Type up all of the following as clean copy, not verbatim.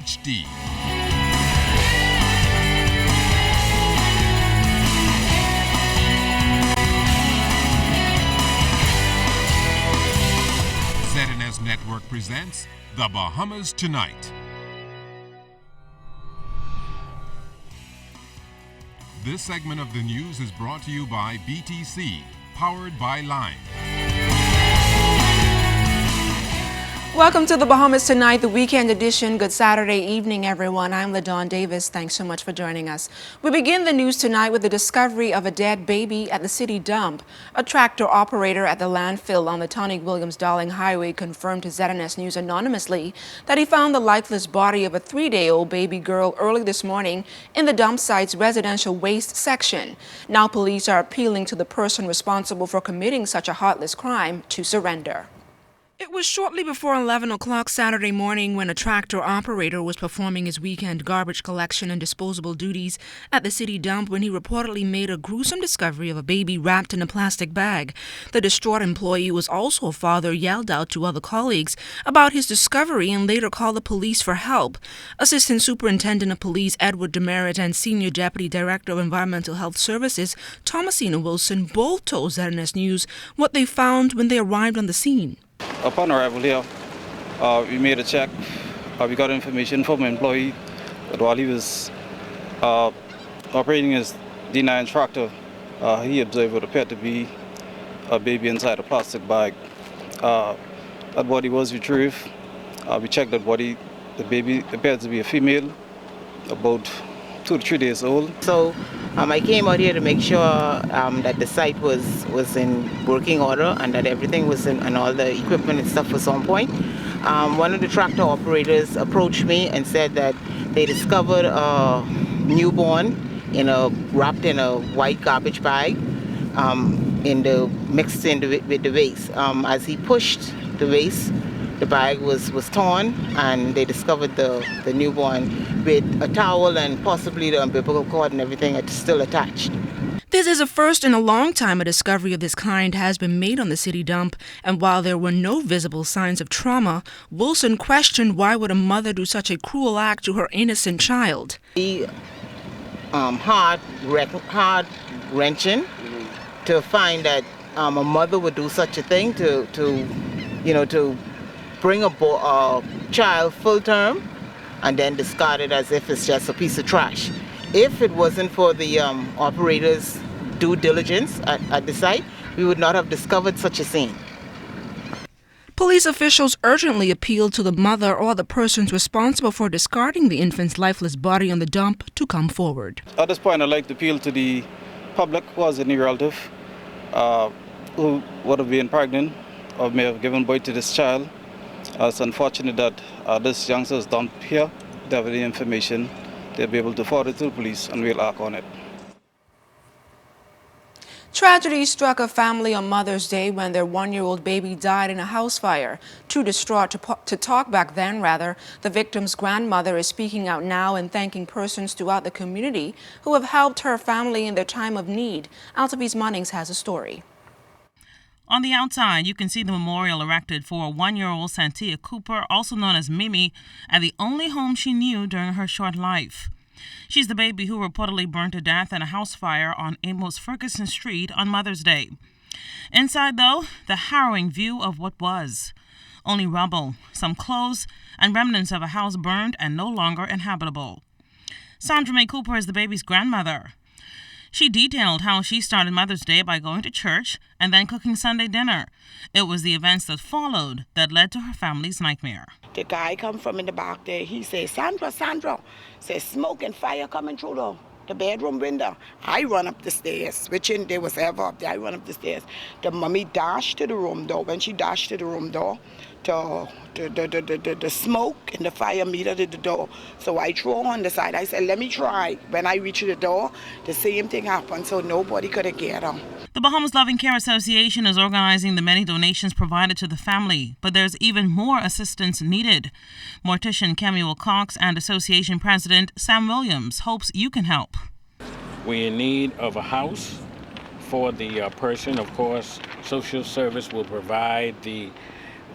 HD. ZNS Network presents The Bahamas Tonight. This segment of the news is brought to you by BTC, powered by Lime. Welcome to the Bahamas Tonight, the weekend edition. Good Saturday evening, everyone. I'm LaDawn Davis. Thanks so much for joining us. We begin the news tonight with the discovery of a dead baby at the city dump. A tractor operator at the landfill on the Tonic Williams-Darling Highway confirmed to ZNS News anonymously that he found the lifeless body of a 3-day-old baby girl early this morning in the dump site's residential waste section. Now police are appealing to the person responsible for committing such a heartless crime to surrender. It was shortly before 11 o'clock Saturday morning when a tractor operator was performing his weekend garbage collection and disposable duties at the city dump when he reportedly made a gruesome discovery of a baby wrapped in a plastic bag. The distraught employee, who was also a father, yelled out to other colleagues about his discovery and later called the police for help. Assistant Superintendent of Police Edward Demerit and Senior Deputy Director of Environmental Health Services Thomasina Wilson both told ZNS News what they found when they arrived on the scene. Upon arrival here, we made a check. We got information from an employee that while he was operating his D9 tractor, he observed what appeared to be a baby inside a plastic bag. That body was retrieved. We checked that body. The baby appeared to be a female, about 2 to 3 days old. So I came out here to make sure that the site was in working order and that everything was in, and all the equipment and stuff was on point. One of the tractor operators approached me and said that they discovered a newborn wrapped in a white garbage bag, mixed in with the waste. As he pushed the waste, the bag was torn, and they discovered the newborn with a towel and possibly the umbilical cord and everything still attached. This is a first in a long time a discovery of this kind has been made on the city dump, and while there were no visible signs of trauma, Wilson questioned why would a mother do such a cruel act to her innocent child. Heart-wrenching to find that a mother would do such a thing to bring a child full term and then discard it as if it's just a piece of trash. If it wasn't for the operator's due diligence at the site, we would not have discovered such a scene. Police officials urgently appealed to the mother or the persons responsible for discarding the infant's lifeless body on the dump to come forward. At this point, I'd like to appeal to the public who has any relative who would have been pregnant or may have given birth to this child. It's unfortunate that this youngster is dumped here. They have any information, they'll be able to forward it to the police and we'll act on it. Tragedy struck a family on Mother's Day when their 1-year-old baby died in a house fire. Too distraught to talk back then, the victim's grandmother is speaking out now and thanking persons throughout the community who have helped her family in their time of need. Altabi's Munnings has a story. On the outside, you can see the memorial erected for 1-year-old Santia Cooper, also known as Mimi, at the only home she knew during her short life. She's the baby who reportedly burned to death in a house fire on Amos Ferguson Street on Mother's Day. Inside, though, the harrowing view of what was. Only rubble, some clothes, and remnants of a house burned and no longer inhabitable. Sandra Mae Cooper is the baby's grandmother. She detailed how she started Mother's Day by going to church and then cooking Sunday dinner. It was the events that followed that led to her family's nightmare. The guy come from in the back there. He says, Sandra, says smoke and fire coming through the bedroom window. I run up the stairs, which there was ever up there. I run up the stairs. The mummy dashed to the room door. When she dashed to the room door, the smoke and the fire met at the door. So I threw on the side. I said, let me try. When I reached the door, the same thing happened, so nobody could get her. The Bahamas Loving Care Association is organizing the many donations provided to the family, but there's even more assistance needed. Mortician Kemuel Cox and Association President Sam Williams hopes you can help. We're in need of a house for the person. Of course, social service will provide the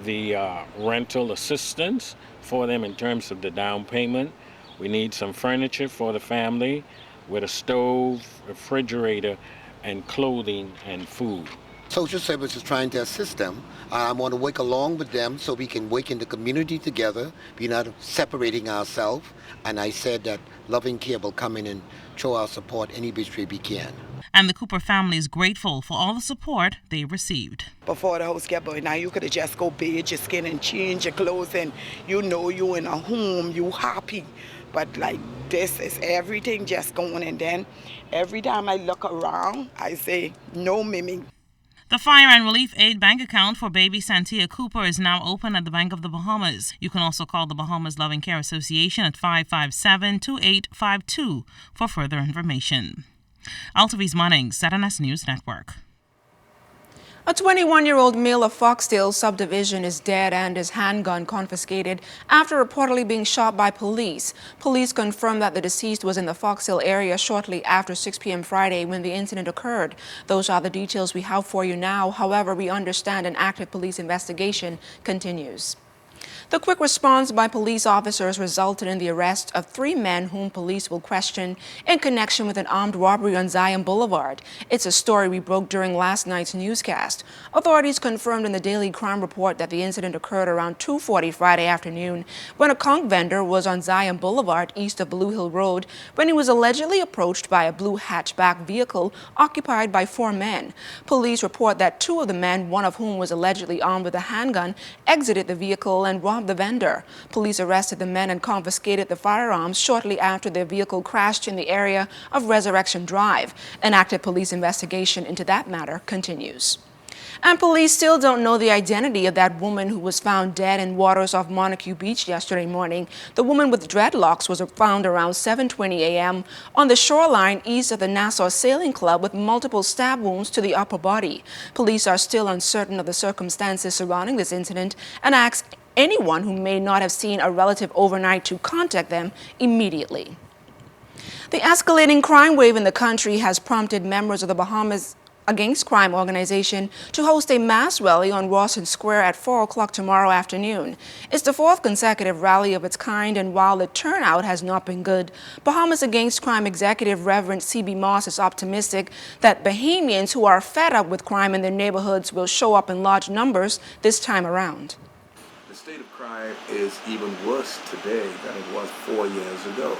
the rental assistance for them in terms of the down payment. We need some furniture for the family with a stove, refrigerator, and clothing and food. Social service is trying to assist them. I want to work along with them so we can work in the community together. We're not separating ourselves. And I said that Loving Care will come in and show our support any which way we can. And the Cooper family is grateful for all the support they received. Before the house get burned, now you could have just go bathe your skin and change your clothes and you know you in a home, you happy. But like this is everything just going, and then every time I look around, I say, no, Mimi. The Fire and Relief Aid bank account for baby Santia Cooper is now open at the Bank of the Bahamas. You can also call the Bahamas Loving Care Association at 557-2852 for further information. Altavis Munnings, ZNS News Network. A 21-year-old male of Foxdale subdivision is dead and his handgun confiscated after reportedly being shot by police. Police confirmed that the deceased was in the Foxdale area shortly after 6 p.m. Friday when the incident occurred. Those are the details we have for you now. However, we understand an active police investigation continues. The quick response by police officers resulted in the arrest of 3 men whom police will question in connection with an armed robbery on Zion Boulevard. It's a story we broke during last night's newscast. Authorities confirmed in the daily crime report that the incident occurred around 2:40 Friday afternoon when a conch vendor was on Zion Boulevard east of Blue Hill Road when he was allegedly approached by a blue hatchback vehicle occupied by 4 men. Police report that 2 of the men, one of whom was allegedly armed with a handgun, exited the vehicle and robbed the vendor. Police arrested the men and confiscated the firearms shortly after their vehicle crashed in the area of Resurrection Drive. An active police investigation into that matter continues. And police still don't know the identity of that woman who was found dead in waters off Montague Beach yesterday morning. The woman with dreadlocks was found around 7:20 a.m. on the shoreline east of the Nassau Sailing Club with multiple stab wounds to the upper body. Police are still uncertain of the circumstances surrounding this incident and ask anyone who may not have seen a relative overnight to contact them immediately. The escalating crime wave in the country has prompted members of the Bahamas Against Crime organization to host a mass rally on Rawson Square at 4 o'clock tomorrow afternoon. It's the 4th consecutive rally of its kind, and while the turnout has not been good, Bahamas Against Crime Executive Reverend C.B. Moss is optimistic that Bahamians who are fed up with crime in their neighborhoods will show up in large numbers this time around. The state of crime is even worse today than it was 4 years ago.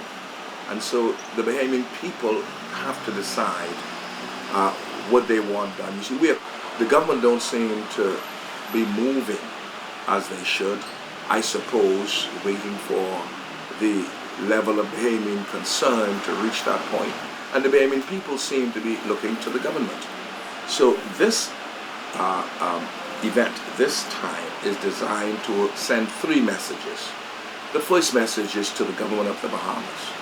And so the Bahamian people have to decide what they want done. You see, the government don't seem to be moving as they should. I suppose waiting for the level of Bahamian concern to reach that point. And the Bahamian people seem to be looking to the government. So this event this time is designed to send 3 messages. The first message is to the government of the Bahamas.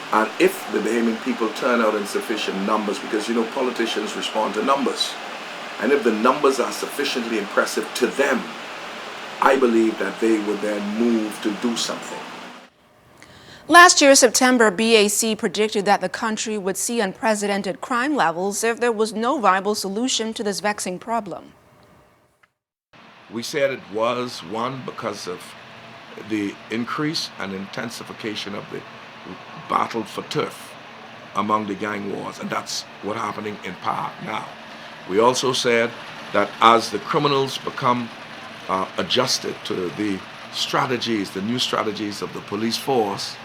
And if the Bahamian people turn out in sufficient numbers, because politicians respond to numbers, and if the numbers are sufficiently impressive to them, I believe that they would then move to do something. Last year, September, BAC predicted that the country would see unprecedented crime levels if there was no viable solution to this vexing problem. We said it was, one, because of the increase and intensification of the battle for turf among the gang wars, and that's what's happening in Park now. We also said that as the criminals become adjusted to the strategies, the new strategies of the police force,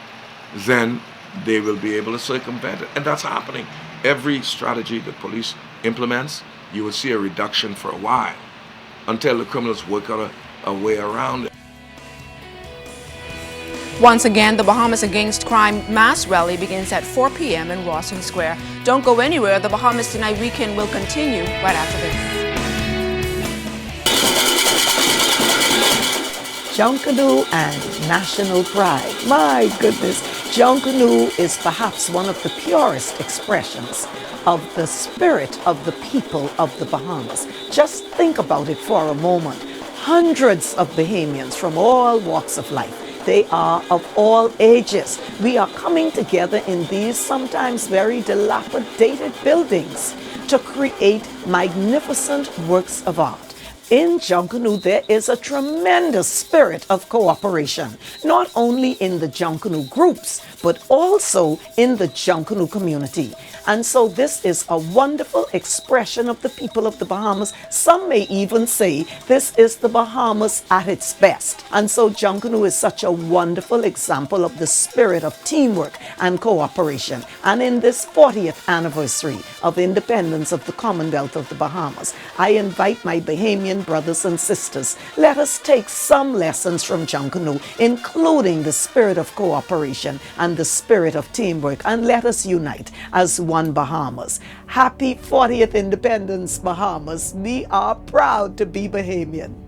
then they will be able to circumvent it, and that's happening. Every strategy the police implements, you will see a reduction for a while until the criminals work out a way around it. Once again, the Bahamas Against Crime mass rally begins at 4 p.m. in Rawson Square. Don't go anywhere. The Bahamas Tonight weekend will continue right after this. Junkanoo and national pride. My goodness, Junkanoo is perhaps one of the purest expressions of the spirit of the people of the Bahamas. Just think about it for a moment. Hundreds of Bahamians from all walks of life. They are of all ages. We are coming together in these sometimes very dilapidated buildings to create magnificent works of art. In Junkanoo, there is a tremendous spirit of cooperation, not only in the Junkanoo groups, but also in the Junkanoo community. And so this is a wonderful expression of the people of the Bahamas. Some may even say this is the Bahamas at its best. And so Junkanoo is such a wonderful example of the spirit of teamwork and cooperation. And in this 40th anniversary of independence of the Commonwealth of the Bahamas, I invite my Bahamian brothers and sisters, let us take some lessons from Junkanoo, including the spirit of cooperation and the spirit of teamwork, and let us unite as one Bahamas. Happy 40th Independence, Bahamas. We are proud to be Bahamian.